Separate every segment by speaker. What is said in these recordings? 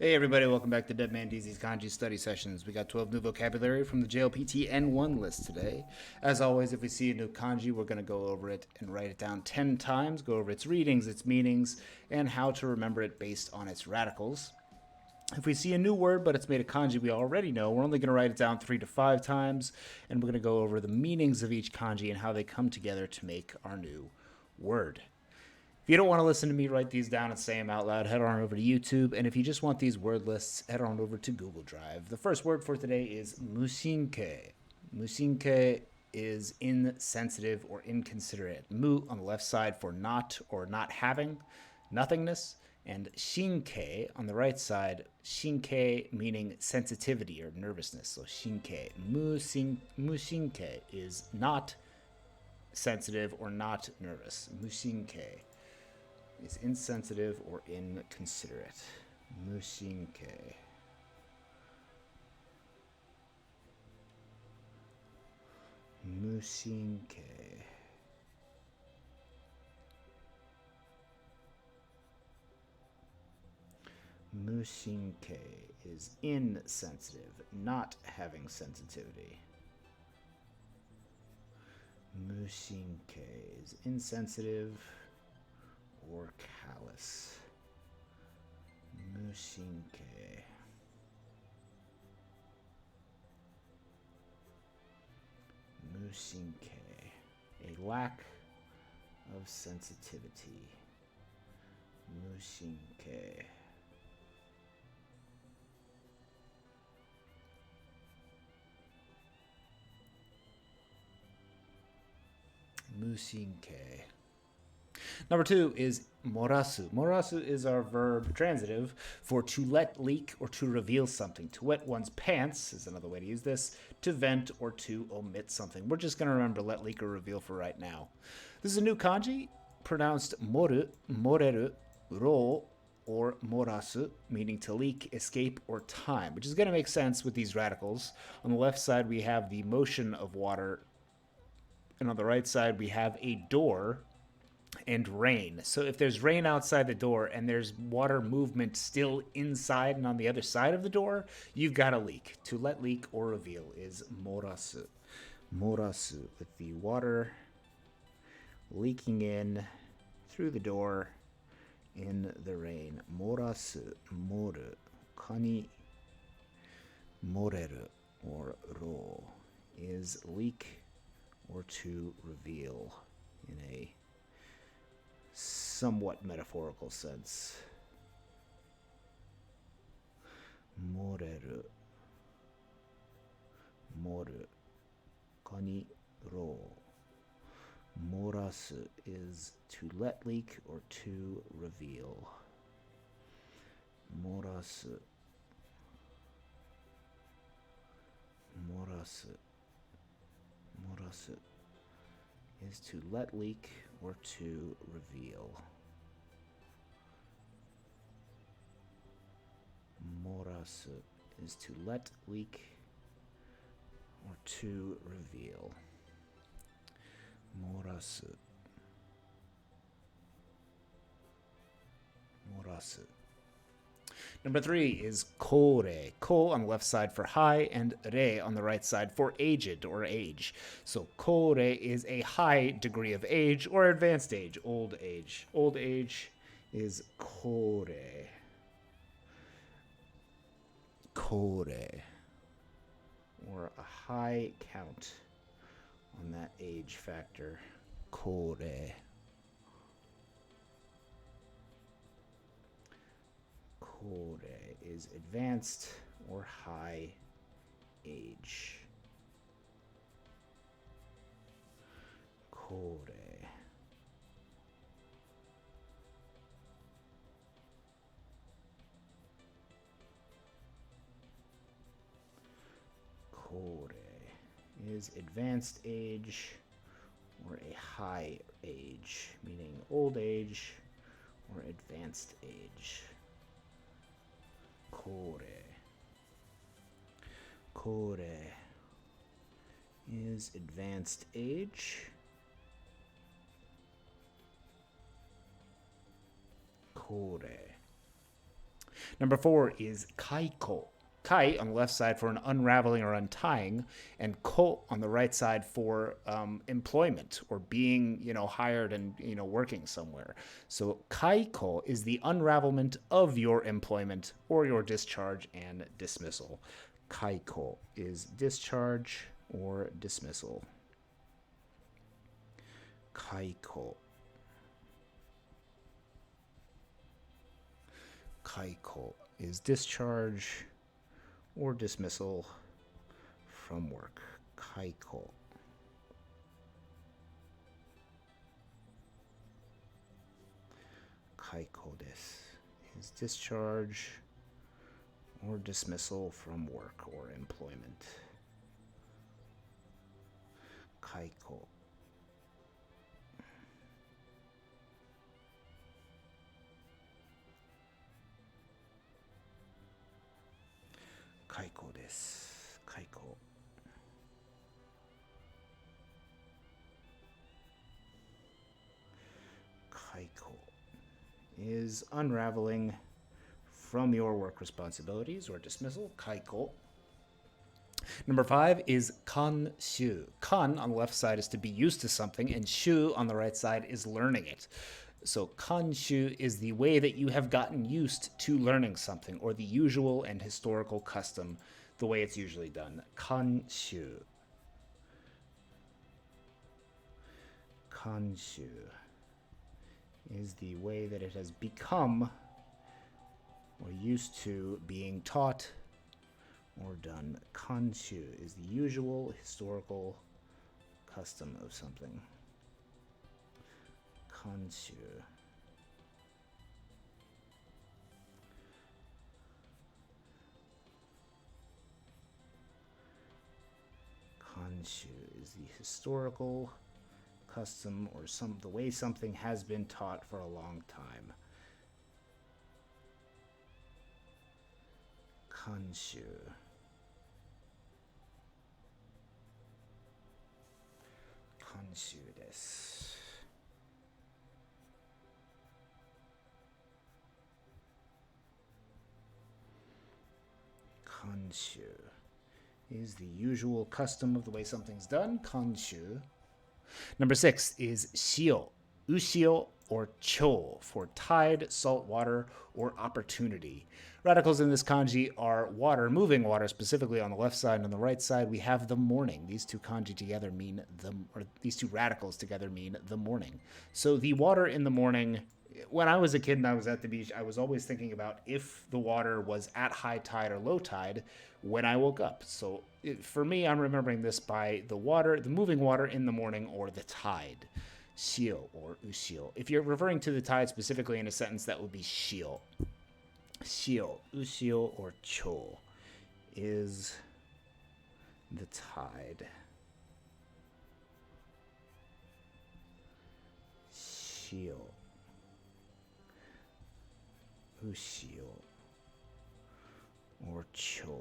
Speaker 1: Hey everybody, welcome back to Dead Man DZ's Kanji Study Sessions. We got 12 new vocabulary from the JLPT N1 list today. As always, if we see a new kanji, we're going to go over it and write it down 10 times, go over its readings, its meanings, and how to remember it based on its radicals. If we see a new word but it's made a kanji we already know, we're only going to write it down 3 to 5 times, and we're going to go over the meanings of each kanji and how they come together to make our new word. If you don't want to listen to me write these down and say them out loud, head on over to YouTube. And if you just want these word lists, head on over to Google Drive. The first word for today is musinke. Musinke is insensitive or inconsiderate. Mu on the left side for not or not having, nothingness. And shinke on the right side, shinke meaning sensitivity or nervousness. So shinke. Musinke is not sensitive or not nervous. Musinke is insensitive or inconsiderate. Mushinke. Mushinke. Mushinke is insensitive, not having sensitivity. Mushinke is insensitive or callous. Mushinke. Mushinke. A lack of sensitivity. Mushinke. Mushinke. Number 2 is morasu. Morasu is our verb transitive for to let leak or to reveal something. To wet one's pants is another way to use this. To vent or to omit something. We're just going to remember let leak or reveal for right now. This is a new kanji pronounced moru, moreru, ro, or morasu, meaning to leak, escape, or time, which is going to make sense with these radicals. On the left side, we have the motion of water, and on the right side, we have a door and rain. So if there's rain outside the door and there's water movement still inside and on the other side of the door, you've got a leak. To let leak or reveal is morasu. Morasu, with the water leaking in through the door in the rain. Morasu, moru, kani, moreru, or ro, is leak or to reveal in a somewhat metaphorical sense. Moreru, moru, kani, ro. Morasu is to let leak or to reveal. Morasu, morasu, morasu is to let leak or to reveal. Morasu is to let leak or to reveal. Morasu. Morasu. Number 3 is kore. Ko on the left side for high and re on the right side for aged or age. So kore is a high degree of age or advanced age, old age. Old age is kore. Kore. Or a high count on that age factor. Kore. Kore is advanced or high age. Kore. Kore is advanced age or a high age, meaning old age or advanced age. Kore. Kore is advanced age. Kore. Number 4 is kaiko. Kai on the left side for an unraveling or untying, and ko on the right side for employment or being, hired and working somewhere. So kaiko is the unravelment of your employment or your discharge and dismissal. Kaiko is discharge or dismissal. Kaiko. Kaiko is discharge or dismissal from work. Kaiko. Kaiko desu is discharge or dismissal from work or employment. Kaiko. Kaiko desu. Kaiko. Kaiko is unraveling from your work responsibilities or dismissal. Kaiko. Number 5 is kanshu. Kan on the left side is to be used to something, and shu on the right side is learning it. So kanshu is the way that you have gotten used to learning something, or the usual and historical custom, the way it's usually done. Kanshu. Kanshu is the way that it has become or used to being taught or done. Kanshu is the usual historical custom of something. Kanshu. Kanshu is the historical custom or the way something has been taught for a long time. Kanshu. Kanshu desu. Kanshu is the usual custom of the way something's done. Kanshu. Number 6 is shio. Ushio or cho for tide, salt water, or opportunity. Radicals in this kanji are water, moving water, specifically on the left side, and on the right side we have the morning. These two kanji together mean these two radicals together mean the morning. So the water in the morning, when I was a kid and I was at the beach, I was always thinking about if the water was at high tide or low tide when I woke up. So for me, I'm remembering this by the water, the moving water in the morning, or the tide. Shio or ushio. If you're referring to the tide specifically in a sentence, that would be shio. Shio, ushio, or cho is the tide. Shio, ushio, or cho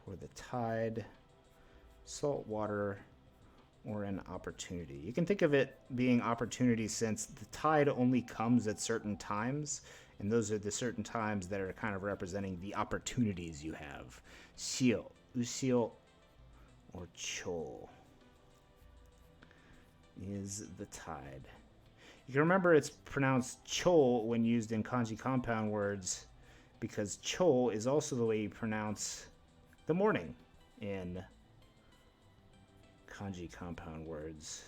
Speaker 1: for the tide, salt water, or an opportunity. You can think of it being opportunity since the tide only comes at certain times, and those are the certain times that are kind of representing the opportunities you have. Shio, ushio, or cho is the tide. You can remember it's pronounced cho when used in kanji compound words because cho is also the way you pronounce the morning in kanji compound words.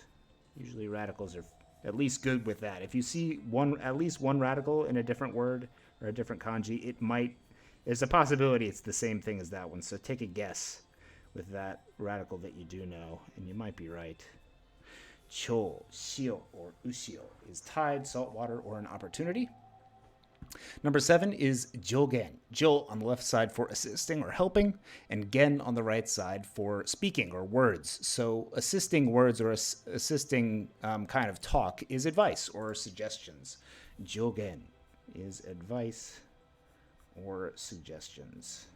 Speaker 1: Usually radicals are at least good with that. If you see at least one radical in a different word or a different kanji, there's a possibility it's the same thing as that one. So take a guess with that radical that you do know, and you might be right. Cho, shio, or ushio is tide, salt water, or an opportunity. Number 7 is jogen. Jo on the left side for assisting or helping, and gen on the right side for speaking or words. So assisting words or assisting kind of talk is advice or suggestions. Jogen is advice or suggestions.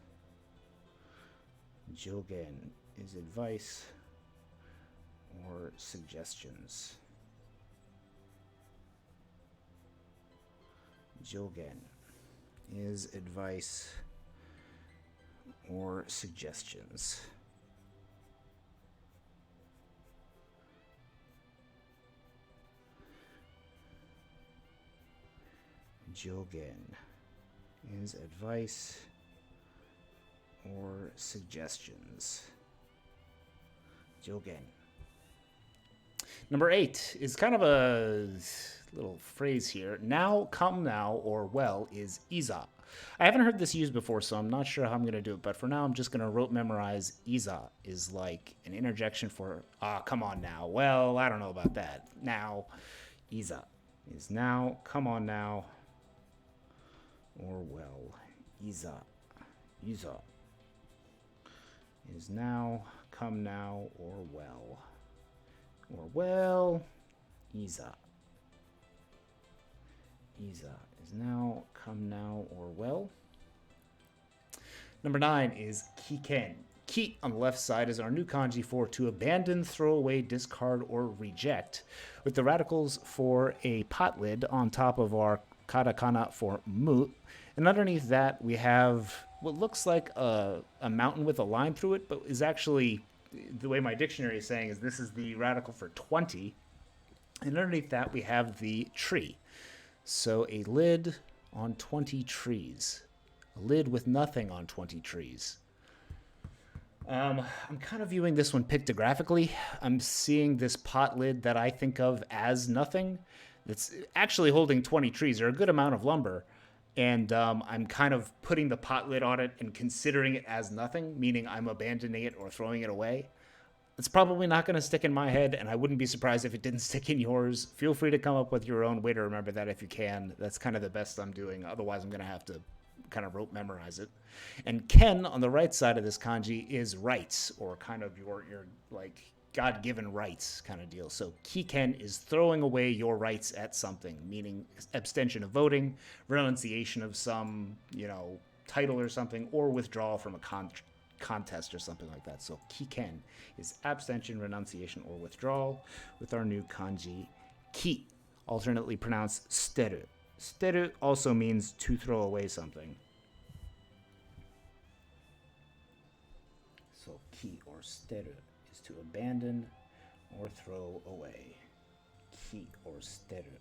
Speaker 1: Jogen is advice or suggestions. Jogen. is advice or suggestions. Jogen is advice or suggestions. Jogen. Number 8 is kind of a little phrase here. Now, come now, or well, is iza. I haven't heard this used before, so I'm not sure how I'm going to do it. But for now, I'm just going to rote memorize iza is like an interjection for, come on now. Well, I don't know about that. Now, iza is now, come on now, or well, iza. Iza is now, come now, or well. Or well, iza. Iza is now, come now, or well. Number 9 is kiken. Ki on the left side is our new kanji for to abandon, throw away, discard, or reject, with the radicals for a pot lid on top of our katakana for mu. And underneath that, we have what looks like a mountain with a line through it, but is actually, the way my dictionary is saying, is this is the radical for 20. And underneath that, we have the tree. So a lid on 20 trees. A lid with nothing on 20 trees. I'm kind of viewing this one pictographically. I'm seeing this pot lid that I think of as nothing. That's actually holding 20 trees, or a good amount of lumber. And I'm kind of putting the pot lid on it and considering it as nothing, meaning I'm abandoning it or throwing it away. It's probably not going to stick in my head, and I wouldn't be surprised if it didn't stick in yours. Feel free to come up with your own way to remember that if you can. That's kind of the best I'm doing. Otherwise, I'm going to have to kind of rote memorize it. And ken on the right side of this kanji is rights, or kind of your like God-given rights kind of deal. So kiken is throwing away your rights at something, meaning abstention of voting, renunciation of some, title or something, or withdrawal from a contest or something like that. So kiken is abstention, renunciation, or withdrawal, with our new kanji ki, alternately pronounced steru. Steru also means to throw away something. So ki or steru is to abandon or throw away. Ki or steru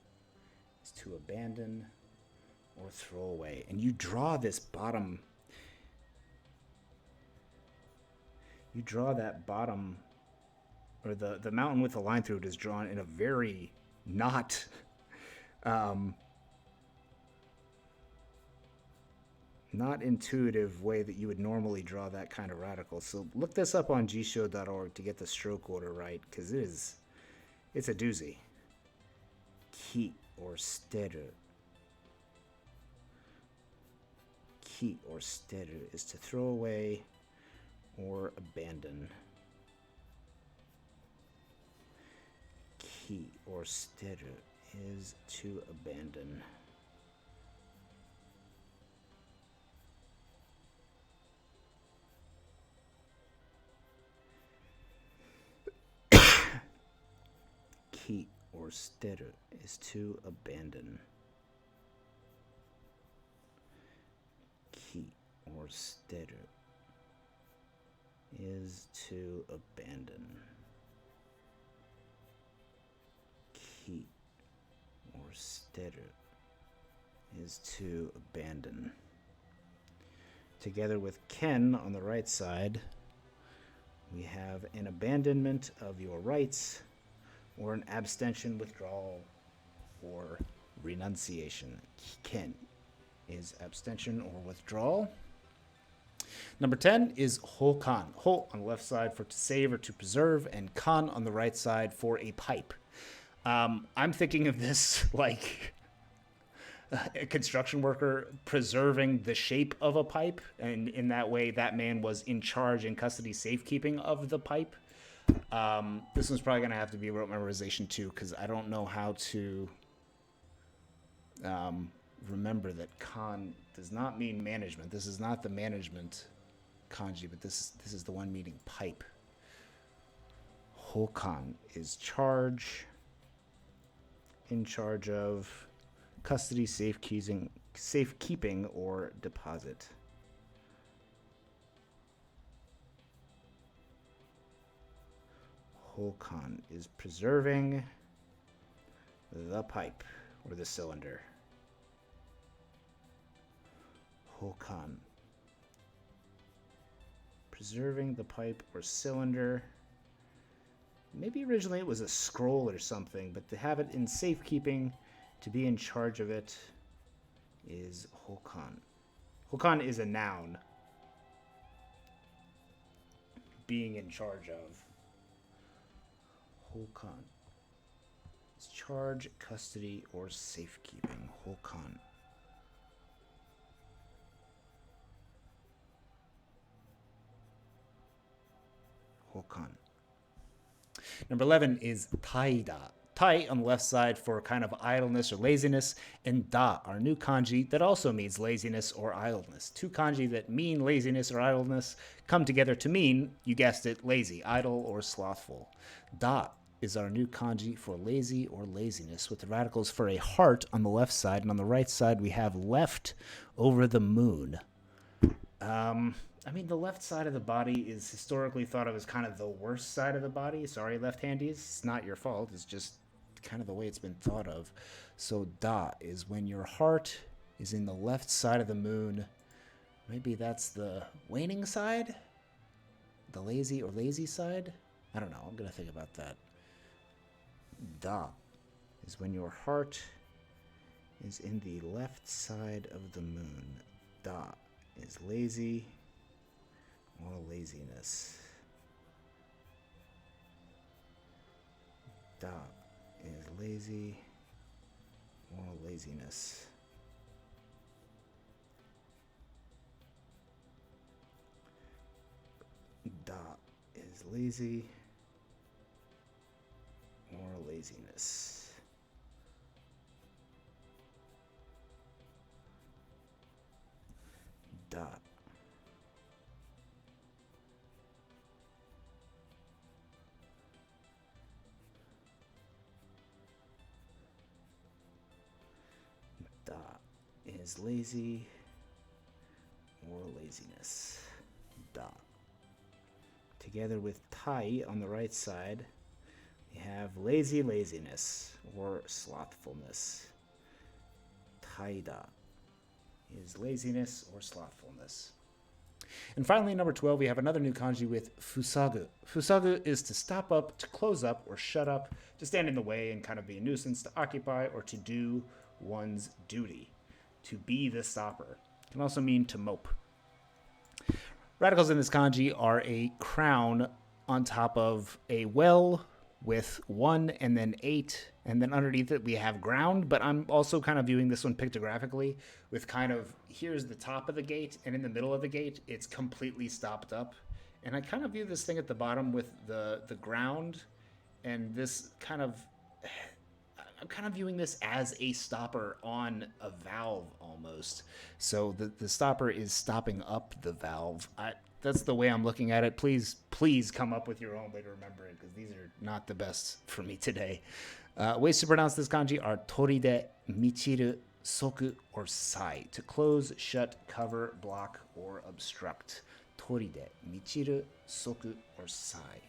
Speaker 1: is to abandon or throw away. And you draw this bottom. You draw that bottom, or the mountain with the line through it is drawn in a very not not intuitive way that you would normally draw that kind of radical. So look this up on gshow.org to get the stroke order right, because it's a doozy. Ki or steru. Ki or steru is to throw away or abandon. Ki or steru is to abandon. Ki or steru is to abandon. Ki or steru is to abandon. Ki or steru is to abandon. Together with ken on the right side, we have an abandonment of your rights, or an abstention, withdrawal, or renunciation. Ken is abstention or withdrawal. Number 10 is hokan. Ho on the left side for to save or to preserve, and kan on the right side for a pipe. I'm thinking of this like a construction worker preserving the shape of a pipe, and in that way, that man was in charge and custody safekeeping of the pipe. This one's probably going to have to be rote memorization too, because I don't know how to remember that kan does not mean management. This is not the management kanji, but this is the one meaning pipe. Hokan is charge, in charge of, custody, safekeeping, safekeeping or deposit. Hokan is preserving the pipe or the cylinder. Hokan. Preserving the pipe or cylinder. Maybe originally it was a scroll or something, but to have it in safekeeping, to be in charge of it, is hokan. Hokan is a noun. Being in charge of. Hokan. It's charge, custody, or safekeeping. Hokan. Hokan. Number 11 is taida. Tai on the left side for kind of idleness or laziness, and da, our new kanji that also means laziness or idleness. Two kanji that mean laziness or idleness come together to mean, you guessed it, lazy, idle, or slothful. Da is our new kanji for lazy or laziness, with the radicals for a heart on the left side, and on the right side we have left over the moon. The left side of the body is historically thought of as kind of the worst side of the body. Sorry, left-handies. It's not your fault. It's just kind of the way it's been thought of. So da is when your heart is in the left side of the moon. Maybe that's the waning side? The lazy or lazy side? I don't know. I'm going to think about that. Da is when your heart is in the left side of the moon. Da is lazy or laziness. Da is lazy or laziness. Da is lazy or laziness. Da. Da is lazy or laziness. Da. Together with tai on the right side, we have lazy laziness or slothfulness. Taida is laziness or slothfulness. And finally, number 12, we have another new kanji with fusagu. Fusagu is to stop up, to close up, or shut up, to stand in the way and kind of be a nuisance, to occupy, or to do one's duty. To be the stopper. It can also mean to mope. Radicals in this kanji are a crown on top of a well with 1 and then 8, and then underneath it we have ground, but I'm also kind of viewing this one pictographically with kind of, here's the top of the gate, and in the middle of the gate it's completely stopped up. And I kind of view this thing at the bottom with the ground, and this kind of, I'm kind of viewing this as a stopper on a valve almost. So the stopper is stopping up the valve. That's the way I'm looking at it. Please come up with your own way to remember it, because these are not the best for me today. Ways to pronounce this kanji are toride, michiru, soku, or sai. To close, shut, cover, block, or obstruct. Toride, michiru, soku, or sai.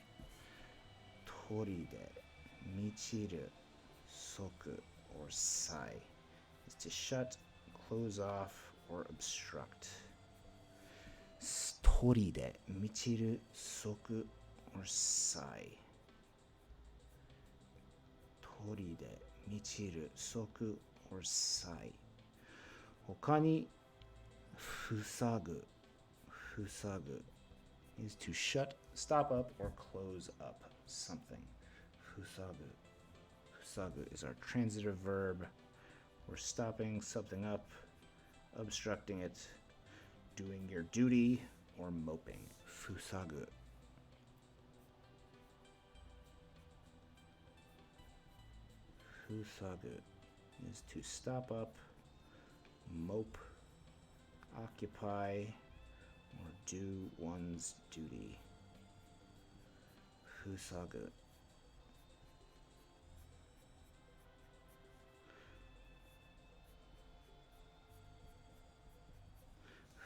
Speaker 1: Toride, michiru, soku, or sai is to shut, close off, or obstruct. Toride, michiru, soku, or sai. Toride, michiru, soku, or sai. 他に塞ぐ is to shut, stop up, or close up something. 塞ぐ is our transitive verb. We're stopping something up, obstructing it, doing your duty, or moping. 塞ぐ is to stop up, mope, occupy, or do one's duty. 塞ぐ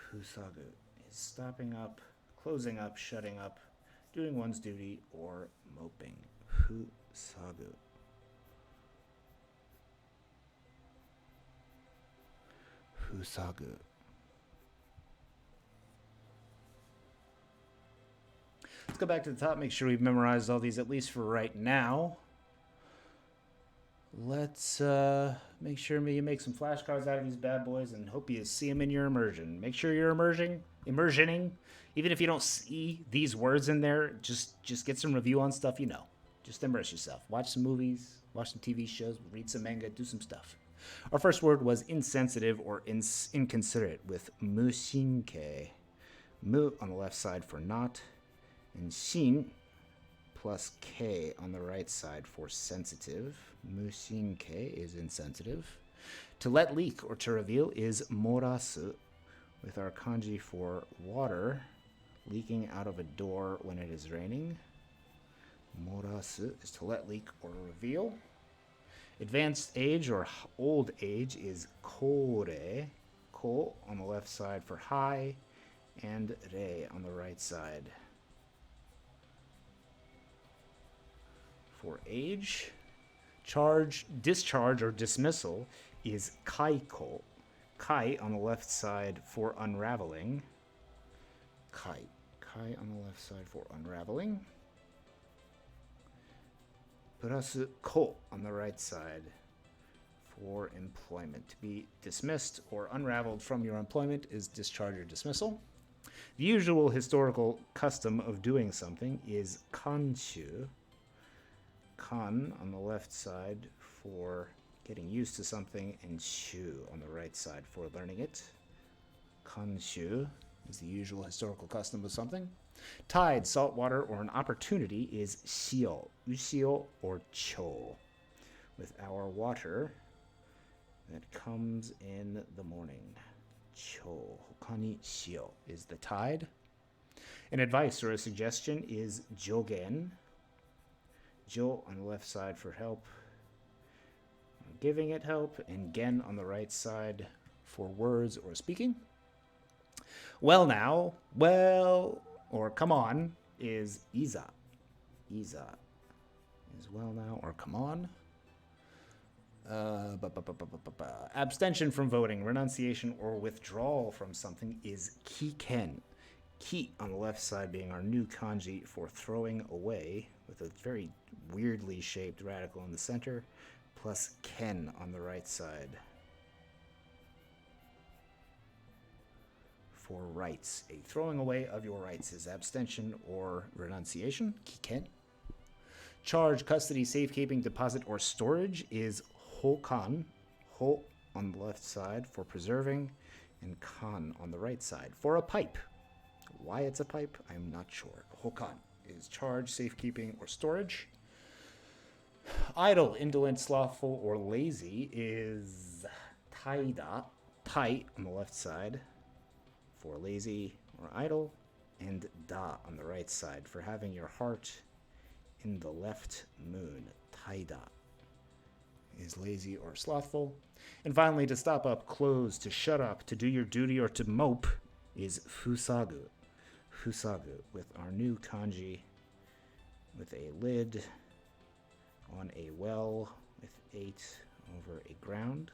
Speaker 1: Fusagu is stopping up, closing up, shutting up, doing one's duty, or moping. Fusagu. Fusagu. Let's go back to the top, make sure we've memorized all these, at least for right now. Let's make sure you make some flashcards out of these bad boys and hope you see them in your immersion. Make sure you're immersioning. Even if you don't see these words in there, just get some review on stuff you know. Just immerse yourself. Watch some movies, watch some TV shows, read some manga, do some stuff. Our first word was insensitive or inconsiderate with mushinke. Mu on the left side for not, and shin plus k on the right side for sensitive. Mushinke is insensitive. To let leak or to reveal is morasu, with our kanji for water leaking out of a door when it is raining. Morasu is to let leak or reveal. Advanced age or old age is kore. Ko on the left side for high, and re on the right side for age. Charge, discharge, or dismissal is kaiko. Kai on the left side for unraveling. Kai on the left side for unraveling. Purasu ko on the right side for employment. To be dismissed or unraveled from your employment is discharge or dismissal. The usual historical custom of doing something is kanshu. Kan on the left side for getting used to something, and shu on the right side for learning it. Kanshu is the usual historical custom of something. Tide, salt water, or an opportunity is shio, ushio, or cho, with our water that comes in the morning. Cho, hokani shio is the tide. An advice or a suggestion is jogen. Jo on the left side for help, giving it help, and gen on the right side for words or speaking. Well now, well, or come on is iza. Iza is well now or come on. Abstention from voting, renunciation, or withdrawal from something is kiken. Ki on the left side being our new kanji for throwing away, with a very weirdly shaped radical in the center, plus ken on the right side for rights. A throwing away of your rights is abstention or renunciation, kiken. Charge, custody, safekeeping, deposit, or storage is hokan. Ho on the left side for preserving, and kan on the right side for a pipe. Why it's a pipe, I'm not sure. Hokan is charge, safekeeping, or storage. Idle, indolent, slothful, or lazy is taida. Tai on the left side for lazy or idle, and da on the right side for having your heart in the left moon. Taida is lazy or slothful. And finally, to stop up, close, to shut up, to do your duty, or to mope is fusagu. Fusagu with our new kanji with a lid on a well with 8 over a ground.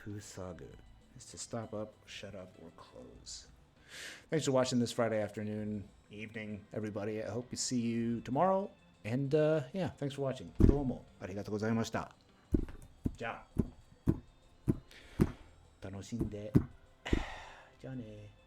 Speaker 1: Fusagu is to stop up, shut up, or close. Thanks for watching this Friday afternoon, evening, everybody. I hope to see you tomorrow. And yeah, thanks for watching. Domo arigatou gozaimashita. じゃあ楽しんで。じゃあね。